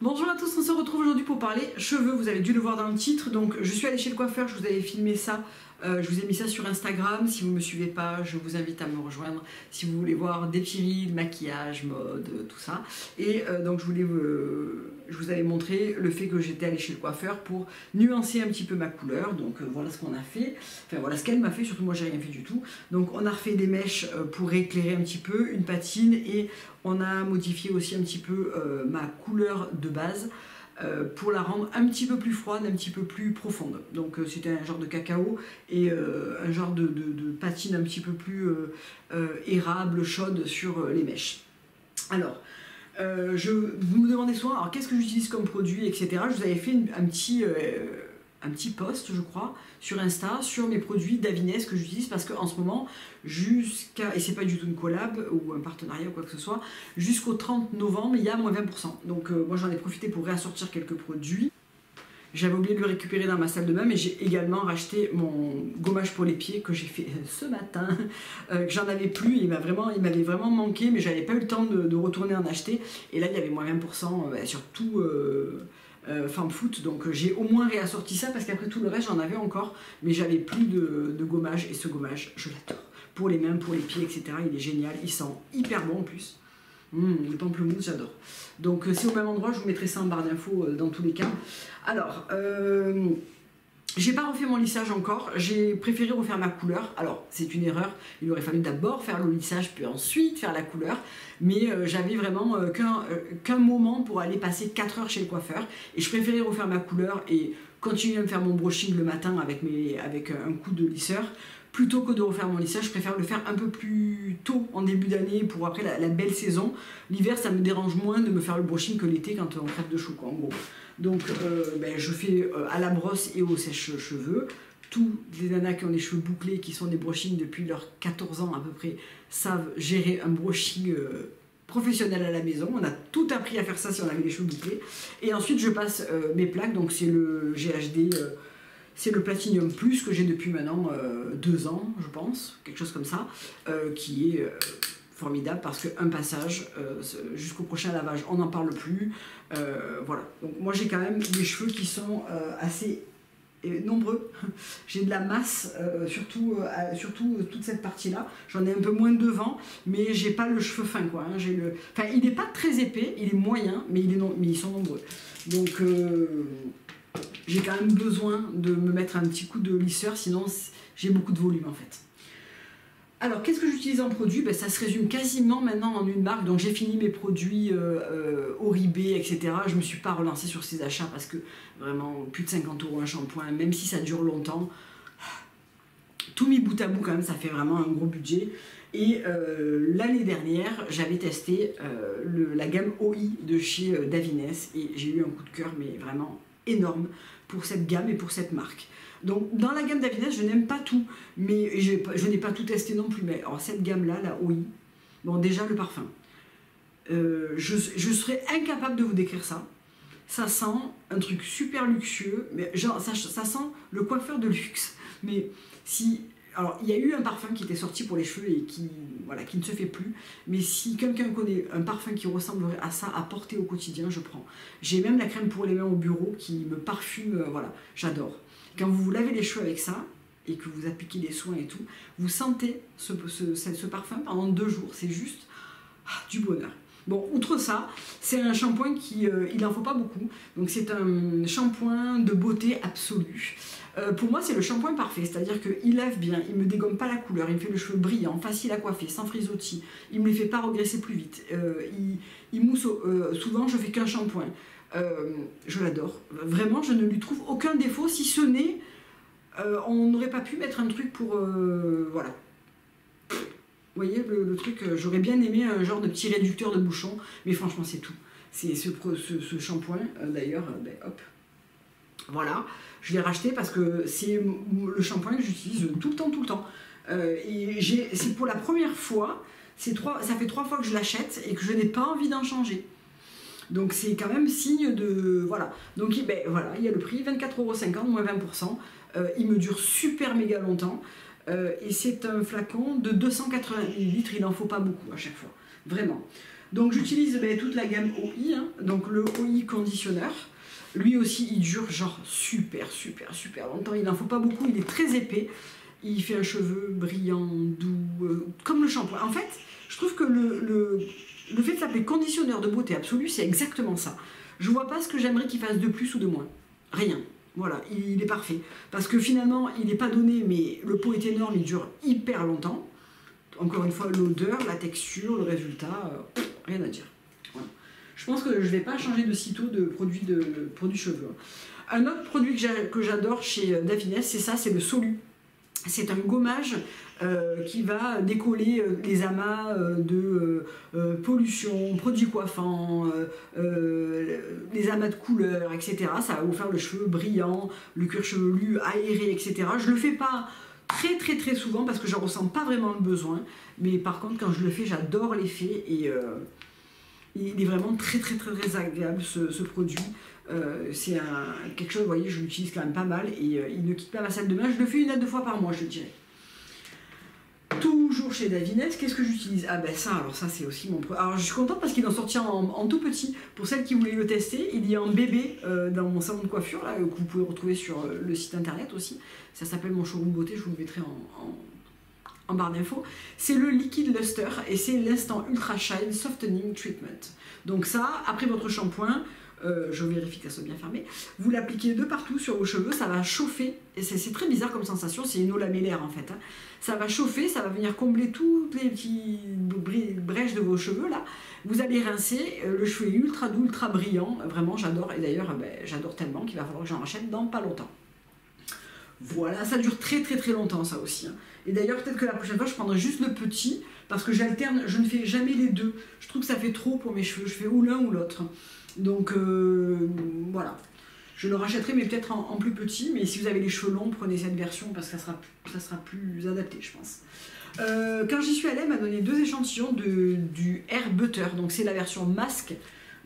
Bonjour à tous, on se retrouve aujourd'hui pour parler cheveux. Vous avez dû le voir dans le titre, donc je suis allée chez le coiffeur, je vous avais filmé ça, je vous ai mis ça sur Instagram. Si vous ne me suivez pas, je vous invite à me rejoindre si vous voulez voir des petits maquillage, mode, tout ça. Et donc je vous avais montré le fait que j'étais allée chez le coiffeur pour nuancer un petit peu ma couleur. Donc voilà ce qu'on a fait, enfin voilà ce qu'elle m'a fait, surtout moi j'ai rien fait du tout. Donc on a refait des mèches pour éclairer un petit peu, une patine, et on a modifié aussi un petit peu ma couleur de base pour la rendre un petit peu plus froide, un petit peu plus profonde. Donc c'était un genre de cacao et un genre de patine un petit peu plus érable, chaude sur les mèches. Alors, vous me demandez souvent, alors qu'est-ce que j'utilise comme produit, etc. Je vous avais fait un petit post, je crois, sur Insta, sur mes produits Davines que j'utilise parce qu'en ce moment, et c'est pas du tout une collab ou un partenariat ou quoi que ce soit, jusqu'au 30 novembre, il y a moins 20%. Donc moi j'en ai profité pour réassortir quelques produits. J'avais oublié de le récupérer dans ma salle de bain, mais j'ai également racheté mon gommage pour les pieds que j'ai fait ce matin, que j'en avais plus, il m'avait vraiment manqué, mais j'avais pas eu le temps de retourner en acheter. Et là il y avait moins 20% sur tout Farm Foot, donc j'ai au moins réassorti ça parce qu'après tout le reste j'en avais encore, mais j'avais plus de gommage, et ce gommage je l'adore. Pour les mains, pour les pieds, etc. Il est génial, il sent hyper bon en plus. Le pamplemousse, j'adore. Donc c'est au même endroit, je vous mettrai ça en barre d'infos dans tous les cas. Alors, j'ai pas refait mon lissage encore, j'ai préféré refaire ma couleur. Alors c'est une erreur, il aurait fallu d'abord faire le lissage puis ensuite faire la couleur, mais j'avais vraiment qu'un moment pour aller passer 4 heures chez le coiffeur, et je préférais refaire ma couleur et continuer à me faire mon brushing le matin avec un coup de lisseur, plutôt que de refaire mon lissage. Je préfère le faire un peu plus tôt en début d'année pour après la belle saison. L'hiver ça me dérange moins de me faire le brushing que l'été quand on crève de chaud, quoi, en gros. Donc je fais à la brosse et au sèche-cheveux. Tous les nanas qui ont des cheveux bouclés, qui sont des brushings depuis leurs 14 ans à peu près, savent gérer un brushing professionnel à la maison. On a tout appris à faire ça si on avait les cheveux bouclés. Et ensuite je passe mes plaques, donc c'est le GHD, c'est le Platinum Plus que j'ai depuis maintenant 2 ans, je pense, quelque chose comme ça, qui est formidable parce qu'un passage jusqu'au prochain lavage, on n'en parle plus. Voilà, donc moi j'ai quand même des cheveux qui sont assez nombreux. J'ai de la masse, surtout toute cette partie-là. J'en ai un peu moins devant, mais j'ai pas le cheveu fin, quoi. Hein. Enfin, il n'est pas très épais, il est moyen, mais ils sont nombreux. Donc j'ai quand même besoin de me mettre un petit coup de lisseur, sinon j'ai beaucoup de volume en fait. Alors, qu'est-ce que j'utilise en produit? Ça se résume quasiment maintenant en une marque. Donc j'ai fini mes produits Oribe, etc. Je ne me suis pas relancée sur ces achats parce que vraiment plus de 50 € un shampoing, même si ça dure longtemps, tout mis bout à bout quand même, ça fait vraiment un gros budget. Et l'année dernière, j'avais testé la gamme OI de chez Davines, et j'ai eu un coup de cœur, mais vraiment énorme pour cette gamme et pour cette marque. Donc dans la gamme Davines, je n'aime pas tout, mais je n'ai pas tout testé non plus. Mais alors cette gamme-là, la OI, bon déjà le parfum, je serais incapable de vous décrire ça. Ça sent un truc super luxueux, mais genre ça sent le coiffeur de luxe. Mais si... Alors, il y a eu un parfum qui était sorti pour les cheveux et qui ne se fait plus. Mais si quelqu'un connaît un parfum qui ressemblerait à ça, à porter au quotidien, je prends. J'ai même la crème pour les mains au bureau qui me parfume, voilà, j'adore. Quand vous vous lavez les cheveux avec ça, et que vous appliquez des soins et tout, vous sentez ce parfum pendant 2 jours. C'est juste du bonheur. Bon, outre ça, c'est un shampoing il n'en faut pas beaucoup. Donc c'est un shampoing de beauté absolue. Pour moi, c'est le shampoing parfait, c'est-à-dire qu'il lave bien, il ne me dégomme pas la couleur, il me fait le cheveu brillant, facile à coiffer, sans frisottis, il ne me les fait pas regresser plus vite, il mousse, souvent je fais qu'un shampoing, je l'adore, vraiment je ne lui trouve aucun défaut, si ce n'est, on n'aurait pas pu mettre un truc pour, voilà. Vous voyez le truc, j'aurais bien aimé un genre de petit réducteur de bouchon, mais franchement c'est tout. C'est ce shampoing, d'ailleurs, hop. Voilà, je l'ai racheté parce que c'est le shampoing que j'utilise tout le temps. Et c'est pour la première fois, ça fait 3 fois que je l'achète et que je n'ai pas envie d'en changer. Donc c'est quand même signe de... Voilà, donc voilà, il y a le prix, 24,50 €, moins 20%. Il me dure super méga longtemps. Et c'est un flacon de 280 ml, il n'en faut pas beaucoup à chaque fois, vraiment. Donc j'utilise toute la gamme OI, hein, donc le OI conditionneur. Lui aussi il dure genre super longtemps, il n'en faut pas beaucoup, il est très épais. Il fait un cheveu brillant, doux, comme le shampoing. En fait, je trouve que le fait de s'appeler conditionneur de beauté absolue, c'est exactement ça. Je vois pas ce que j'aimerais qu'il fasse de plus ou de moins. Rien. Voilà, il est parfait. Parce que finalement, il n'est pas donné, mais le pot est énorme, il dure hyper longtemps. Encore une fois, l'odeur, la texture, le résultat, rien à dire. Voilà. Je pense que je ne vais pas changer de sitôt de produit cheveux. Un autre produit que j'adore chez Davines, c'est ça, c'est le Solu. C'est un gommage qui va décoller les amas de pollution, produits coiffants, les amas de couleurs, etc. Ça va vous faire le cheveu brillant, le cuir chevelu aéré, etc. Je ne le fais pas très souvent parce que je ne ressens pas vraiment le besoin. Mais par contre, quand je le fais, j'adore l'effet et il est vraiment très agréable ce produit. C'est quelque chose, vous voyez, je l'utilise quand même pas mal et il ne quitte pas ma salle de bain. Je le fais 1 à 2 fois par mois, je dirais. Toujours chez Davines, qu'est-ce que j'utilise? Ah ben ça, alors ça c'est aussi mon produit. Alors je suis contente parce qu'il en sortit en tout petit. Pour celles qui voulaient le tester, il y a un bébé dans mon salon de coiffure là, que vous pouvez retrouver sur le site internet aussi. Ça s'appelle mon showroom beauté, je vous le mettrai en barre d'infos. C'est le Liquid Luster et c'est l'instant Ultra Shine Softening Treatment. Donc ça, après votre shampoing, je vérifie qu'elle soit bien fermée, vous l'appliquez de partout sur vos cheveux, ça va chauffer, et c'est très bizarre comme sensation, c'est une eau lamellaire en fait, hein. Ça va chauffer, ça va venir combler toutes les petites brèches de vos cheveux là, vous allez rincer, le cheveu est ultra doux, ultra brillant, vraiment j'adore, et d'ailleurs j'adore tellement qu'il va falloir que j'en achète dans pas longtemps. Voilà, ça dure très longtemps ça aussi, hein. Et d'ailleurs peut-être que la prochaine fois je prendrai juste le petit, parce que j'alterne, je ne fais jamais les deux, je trouve que ça fait trop pour mes cheveux, je fais ou l'un ou l'autre. Donc voilà, je le rachèterai mais peut-être en plus petit, mais si vous avez les cheveux longs, prenez cette version parce que ça sera plus adapté je pense. Quand j'y suis allée, elle m'a donné 2 échantillons du Air Butter, donc c'est la version masque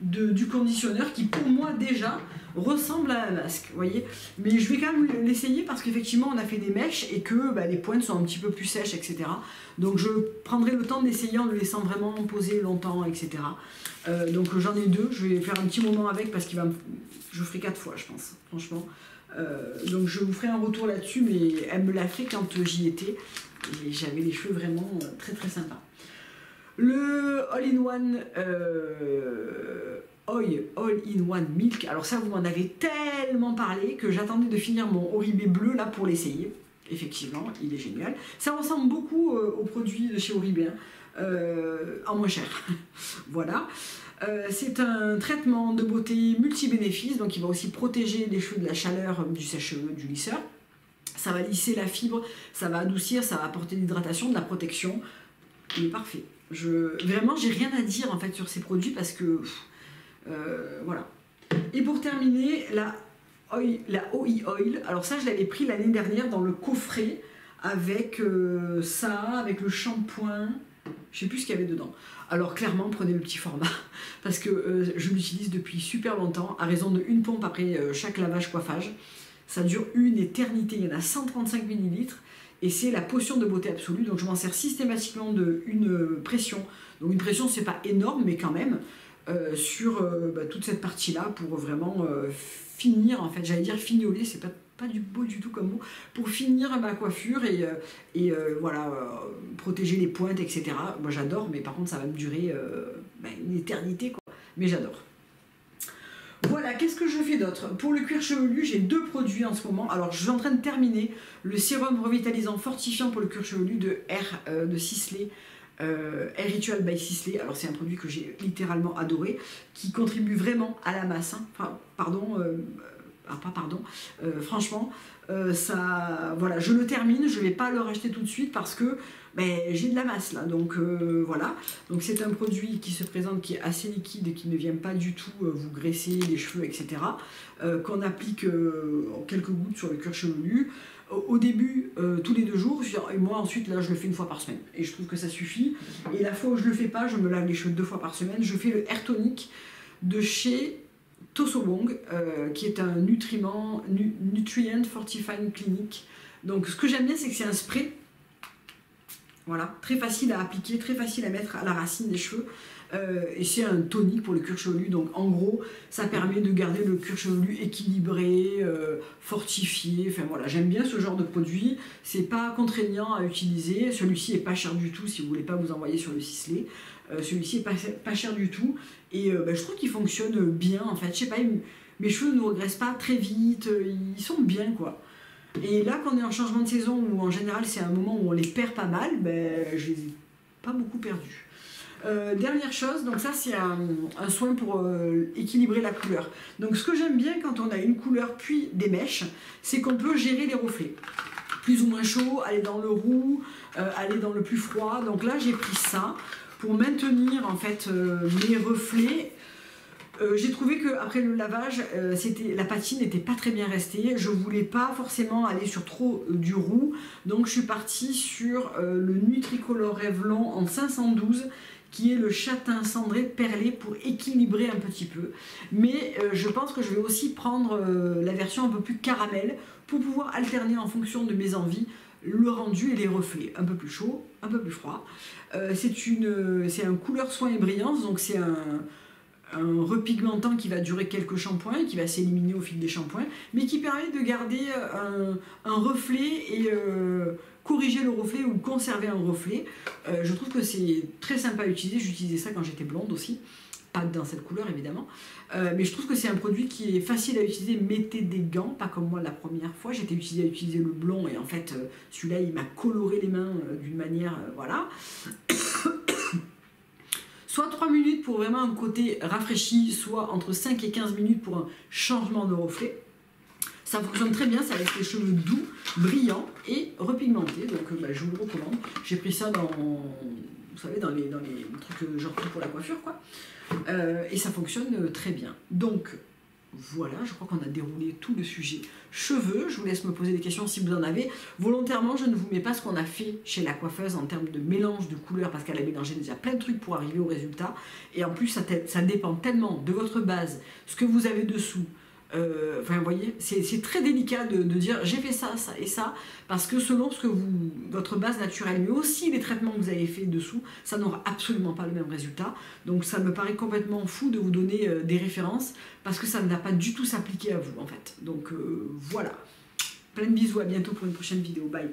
du conditionneur qui pour moi déjà ressemble à un masque, vous voyez. Mais je vais quand même l'essayer parce qu'effectivement on a fait des mèches et que les pointes sont un petit peu plus sèches, etc. Donc je prendrai le temps d'essayer en le laissant vraiment poser longtemps, etc. Donc j'en ai 2, je vais faire un petit moment avec parce je ferai 4 fois je pense, franchement. Donc je vous ferai un retour là-dessus, mais elle me l'a fait quand j'y étais et j'avais les cheveux vraiment très sympas. Le All-in-One All-in-One Milk, alors ça vous m'en avez tellement parlé que j'attendais de finir mon Oribe bleu là pour l'essayer. Effectivement, il est génial. Ça ressemble beaucoup aux produits de chez Oribe, hein, en moins cher. Voilà. C'est un traitement de beauté multi-bénéfices, donc il va aussi protéger les cheveux de la chaleur du sèche-cheveux, du lisseur. Ça va lisser la fibre, ça va adoucir, ça va apporter de l'hydratation, de la protection. Il est parfait. Vraiment, j'ai rien à dire en fait sur ces produits parce que voilà. Et pour terminer, la OI Oil. Alors ça, je l'avais pris l'année dernière dans le coffret avec ça, avec le shampoing. Je sais plus ce qu'il y avait dedans. Alors clairement, prenez le petit format parce que je l'utilise depuis super longtemps à raison de 1 pompe après chaque lavage coiffage. Ça dure une éternité. Il y en a 135 ml. Et c'est la potion de beauté absolue, donc je m'en sers systématiquement d'une pression. Donc une pression, c'est pas énorme, mais quand même, sur toute cette partie-là pour vraiment finir, en fait, j'allais dire fignoler, c'est pas du beau du tout comme mot, pour finir ma coiffure et voilà, protéger les pointes, etc. Moi j'adore, mais par contre ça va me durer une éternité, quoi. Mais j'adore. Voilà, qu'est-ce que je fais d'autre? Pour le cuir chevelu, j'ai 2 produits en ce moment. Alors, je suis en train de terminer le sérum revitalisant fortifiant pour le cuir chevelu de Sisley, Air Ritual by Sisley. Alors, c'est un produit que j'ai littéralement adoré, qui contribue vraiment à la masse, hein. Enfin, pardon, franchement, ça, voilà, je le termine, je ne vais pas le racheter tout de suite parce que j'ai de la masse là, donc voilà. Donc c'est un produit qui se présente, qui est assez liquide et qui ne vient pas du tout vous graisser les cheveux, etc. Qu'on applique quelques gouttes sur le cuir chevelu. Au début, tous les 2 jours, et moi ensuite là je le fais 1 fois par semaine et je trouve que ça suffit. Et la fois où je le fais pas, je me lave les cheveux 2 fois par semaine. Je fais le Air Tonic de chez Tosobong, qui est un Nutrient Fortifying Clinic. Donc ce que j'aime bien, c'est que c'est un spray. Voilà, très facile à appliquer, très facile à mettre à la racine des cheveux. Et c'est un tonique pour le cuir chevelu, donc en gros ça permet de garder le cuir chevelu équilibré, fortifié, enfin voilà, j'aime bien ce genre de produit, c'est pas contraignant à utiliser, celui-ci est pas cher du tout si vous voulez pas vous envoyer sur le Sisley, celui-ci est pas cher du tout, et je trouve qu'il fonctionne bien en fait, je sais pas, mes cheveux ne regressent pas très vite, ils sont bien quoi. Et là qu'on est en changement de saison où en général c'est un moment où on les perd pas mal, ben je les ai pas beaucoup perdus. Dernière chose, donc ça c'est un soin pour équilibrer la couleur. Donc ce que j'aime bien quand on a une couleur puis des mèches, c'est qu'on peut gérer les reflets. Plus ou moins chaud, aller dans le roux, aller dans le plus froid. Donc là j'ai pris ça pour maintenir en fait mes reflets. J'ai trouvé qu'après le lavage, la patine n'était pas très bien restée. Je voulais pas forcément aller sur trop du roux. Donc je suis partie sur le Nutricolor Revlon en 512 qui est le châtain cendré perlé pour équilibrer un petit peu. Mais je pense que je vais aussi prendre la version un peu plus caramel pour pouvoir alterner en fonction de mes envies le rendu et les reflets. Un peu plus chaud, un peu plus froid. C'est un couleur soin et brillance, donc c'est un repigmentant qui va durer quelques shampoings, qui va s'éliminer au fil des shampoings, mais qui permet de garder un reflet et corriger le reflet ou conserver un reflet. Je trouve que c'est très sympa à utiliser, j'utilisais ça quand j'étais blonde aussi, pas dans cette couleur évidemment, mais je trouve que c'est un produit qui est facile à utiliser. Mettez des gants, pas comme moi la première fois, j'étais à utiliser le blond et en fait celui-là il m'a coloré les mains d'une manière, voilà. Soit 3 minutes pour vraiment un côté rafraîchi, soit entre 5 et 15 minutes pour un changement de reflet. Ça fonctionne très bien, ça laisse les cheveux doux, brillants et repigmentés, donc je vous le recommande. J'ai pris ça dans, vous savez, dans les trucs genre pour la coiffure, quoi. Et ça fonctionne très bien. Donc voilà, je crois qu'on a déroulé tout le sujet cheveux. Je vous laisse me poser des questions si vous en avez. Volontairement, je ne vous mets pas ce qu'on a fait chez la coiffeuse en termes de mélange de couleurs parce qu'elle a mélangé déjà plein de trucs pour arriver au résultat. Et en plus, ça dépend tellement de votre base, ce que vous avez dessous. Enfin, vous voyez, c'est très délicat de dire j'ai fait ça, ça et ça, parce que selon ce que votre base naturelle, mais aussi les traitements que vous avez fait dessous, ça n'aura absolument pas le même résultat. Donc ça me paraît complètement fou de vous donner des références, parce que ça ne va pas du tout s'appliquer à vous en fait. Donc voilà, plein de bisous, à bientôt pour une prochaine vidéo, bye.